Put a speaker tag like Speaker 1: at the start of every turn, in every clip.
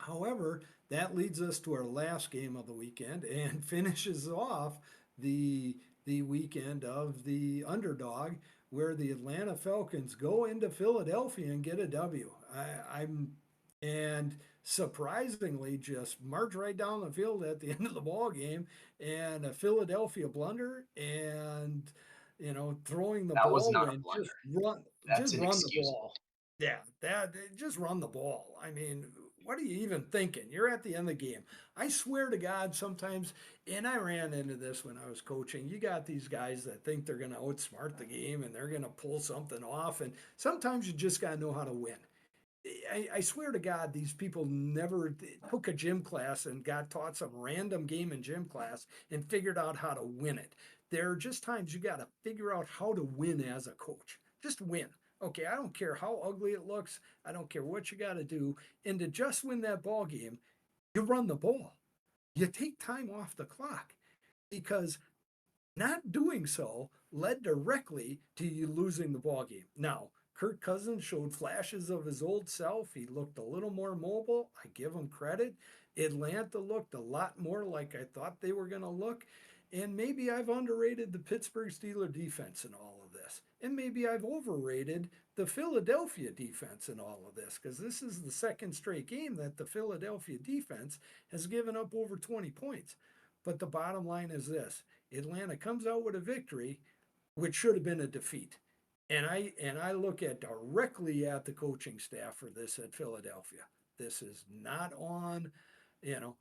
Speaker 1: However, that leads us to our last game of the weekend and finishes off the the weekend of the underdog, where the Atlanta Falcons go into Philadelphia and get a W. I'm and surprisingly just march right down the field at the end of the ball game, and a Philadelphia blunder, and throwing the
Speaker 2: That was
Speaker 1: ball
Speaker 2: not a
Speaker 1: when
Speaker 2: blunder.
Speaker 1: just
Speaker 2: That's
Speaker 1: run the
Speaker 2: inexcusable.
Speaker 1: ball. Yeah, that just run the ball. I mean, what are you even thinking? You're at the end of the game. I swear to God, sometimes, and I ran into this when I was coaching. You got these guys that think they're going to outsmart the game and they're going to pull something off, and sometimes you just got to know how to win. I swear to God, these people never took a gym class and got taught some random game in gym class and figured out how to win it. There are just times you got to figure out how to win as a coach. Just win. Okay, I don't care how ugly it looks. I don't care what you got to do. And to just win that ball game, you run the ball. You take time off the clock, because not doing so led directly to you losing the ball game. Now, Kirk Cousins showed flashes of his old self. He looked a little more mobile. I give him credit. Atlanta looked a lot more like I thought they were going to look. And maybe I've underrated the Pittsburgh Steelers defense in all of this. And maybe I've overrated the Philadelphia defense in all of this, because this is the second straight game that the Philadelphia defense has given up over 20 points. But the bottom line is this: Atlanta comes out with a victory, which should have been a defeat. And I look at directly at the coaching staff for this at Philadelphia. This is not on, you know.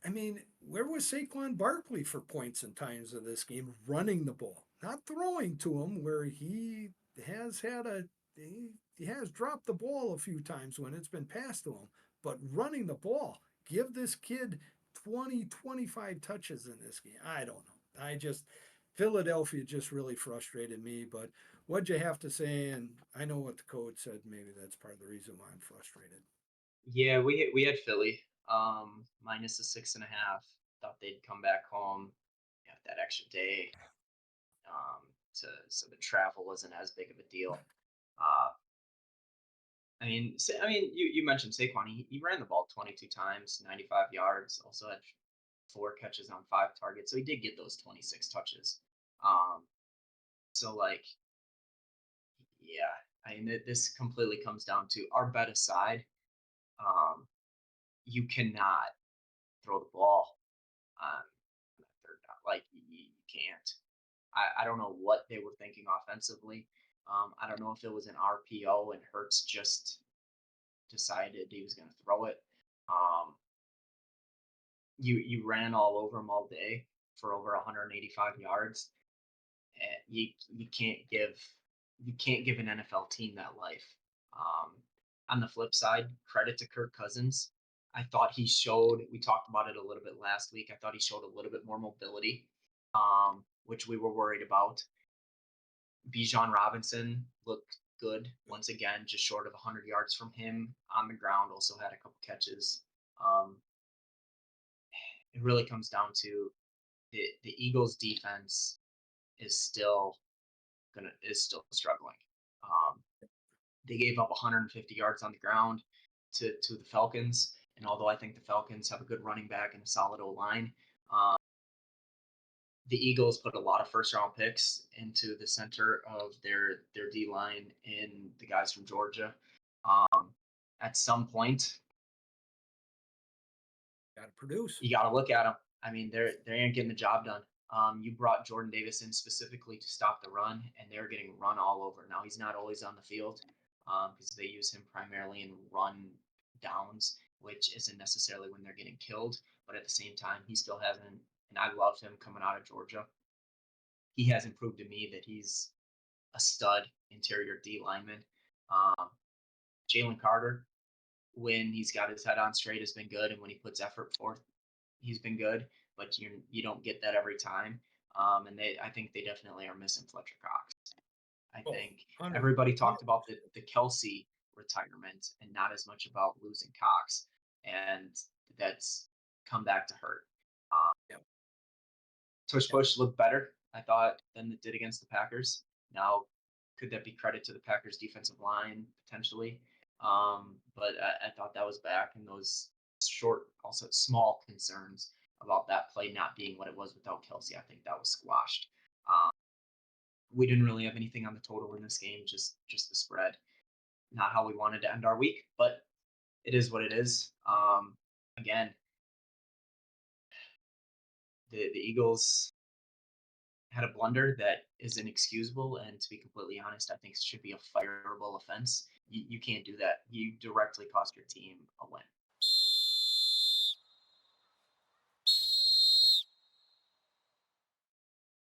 Speaker 1: I mean, where was Saquon Barkley for points and times of this game running the ball, not throwing to him, where has had a he has dropped the ball a few times when it's been passed to him, but running the ball. Give this kid 20, 25 touches in this game. I don't know. Philadelphia just really frustrated me. But what'd you have to say? And I know what the coach said. Maybe that's part of the reason why I'm frustrated.
Speaker 2: Yeah, we had Philly minus the 6.5. Thought they'd come back home, that extra day, so the travel wasn't as big of a deal. Uh, you mentioned Saquon. He ran the ball 22 times, 95 yards. Also had 4 catches on 5 targets, so he did get those 26 touches. Um, so like, yeah, this completely comes down to our bet aside. Um, you cannot throw the ball on that third down. Like you can't. I don't know what they were thinking offensively. I don't know if it was an RPO and Hertz just decided he was going to throw it. Um, you ran all over him all day for over 185 yards. And you can't give an NFL team that life. Um, on the flip side, credit to Kirk Cousins. I thought he showed. We talked about it a little bit last week. I thought he showed a little bit more mobility, which we were worried about. Bijan Robinson looked good once again, just short of 100 yards from him on the ground. Also had a couple catches. Um, it really comes down to the Eagles' defense is still struggling. Um, they gave up 150 yards on the ground to the Falcons, and although I think the Falcons have a good running back and a solid O line, um, the Eagles put a lot of first round picks into the center of their D line in the guys from Georgia. Um, at some point,
Speaker 1: Got to produce.
Speaker 2: you got to look at them. I mean, they ain't getting the job done. You brought Jordan Davis in specifically to stop the run, and they're getting run all over. Now he's not always on the field because they use him primarily in run downs, which isn't necessarily when they're getting killed. But at the same time, he still hasn't. And I loved him coming out of Georgia. He hasn't proved to me that he's a stud interior D lineman. Um, Jalen Carter, when he's got his head on straight, has been good, and when he puts effort forth, he's been good. But you don't get that every time. And I think they definitely are missing Fletcher Cox. I
Speaker 1: Oh,
Speaker 2: think
Speaker 1: 100,
Speaker 2: everybody talked
Speaker 1: 100.
Speaker 2: about the Kelsey retirement and not as much about losing Cox, and that's come back to hurt. Um,
Speaker 1: Yep,
Speaker 2: Tush
Speaker 1: yep.
Speaker 2: Push looked better, I thought, than it did against the Packers. Now, could that be credit to the Packers defensive line potentially? But I thought that was back, and those short, also small concerns about that play not being what it was without Kelsey, I think that was squashed. Um, we didn't really have anything on the total in this game, just the spread. Not how we wanted to end our week, but it is what it is. Again, the Eagles had a blunder that is inexcusable, and to be completely honest, I think it should be a fireable offense. You can't do that. You directly cost your team a win.